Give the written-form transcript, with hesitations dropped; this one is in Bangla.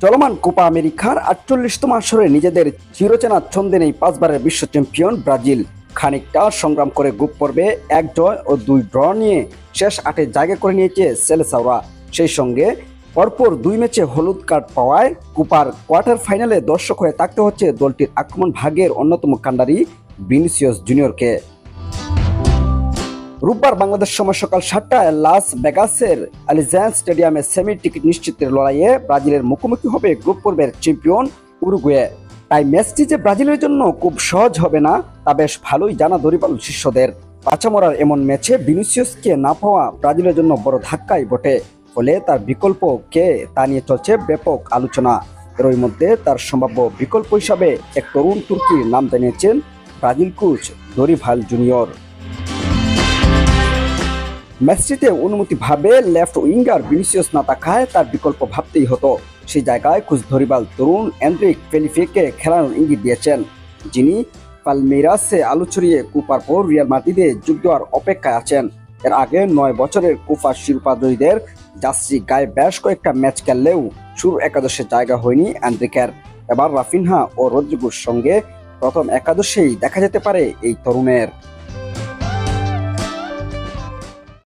চলমান কোপা আমেরিকার ৪৮তম আসরে নিজেদের চিরচেনা ছন্দে নেই ৫বারের বিশ্ব চ্যাম্পিয়ন ব্রাজিল। খানিকটা সংগ্রাম করে গ্রুপ পর্বে ১ জয় ও ২ ড্র নিয়ে শেষ ৮-এ জায়গা করে নিয়েছে সেলেসাওরা। সেই সঙ্গে পরপর ২ ম্যাচে হলুদ কার্ড পাওয়ায় কোপার কোয়ার্টার ফাইনালে দর্শক হয়ে থাকতে হচ্ছে দলটির আক্রমণ ভাগের অন্যতম কাণ্ডারি ভিনিসিয়াস জুনিয়রকে। রোববার বাংলাদেশ সময় সকাল ৭টায় লাস ভেগাসের আলিয়াঞ্জ স্টেডিয়ামে সেমি টিকিট নিশ্চিতের লড়াইয়ে ব্রাজিলের মুখোমুখি হবে গ্রুপ পর্বের চ্যাম্পিয়ন উরুগুয়ে। তাই ম্যাচটি যে ব্রাজিলের জন্য খুব সহজ হবে না তা বেশ ভালোই জানা দরিপাল শিষ্যদের। পাচামরার এমন ম্যাচে ভিনিসিয়াসকে না পাওয়া ব্রাজিলের জন্য বড় ধাক্কাই বটে। ফলে তার বিকল্প কে তা নিয়ে চলছে ব্যাপক আলোচনা। এরই মধ্যে তার সম্ভাব্য বিকল্প হিসাবে এক তরুণ তুর্কির নাম জানিয়েছেন ব্রাজিল কোচ দরিভাল জুনিয়র। ম্যাচটিতে অনুমতিভাবে লেফট উইঙ্গার ভিনিসিয়াস না থাকায় তার বিকল্প ভাবতেই হতো। সেই জায়গায় কোচ দরিভাল তরুণ এনরিক ফেলিপেকে খেলানোর ইঙ্গিত দিয়েছেন, যিনি পালমেইরাসে আলো ছড়িয়ে কোপার পর রিয়াল মাদ্রিদে যোগ দেওয়ার অপেক্ষায় আছেন। এর আগে ৯ বছরের কোপা শিরোপাজয়ীদের জার্সি গায়ে বেশ কয়েকটা ম্যাচ খেললেও শুরু একাদশে জায়গা হয়নি এনরিকের। এবার রাফিনহা ও রদ্রিগোর সঙ্গে প্রথম একাদশেই দেখা যেতে পারে এই তরুণের।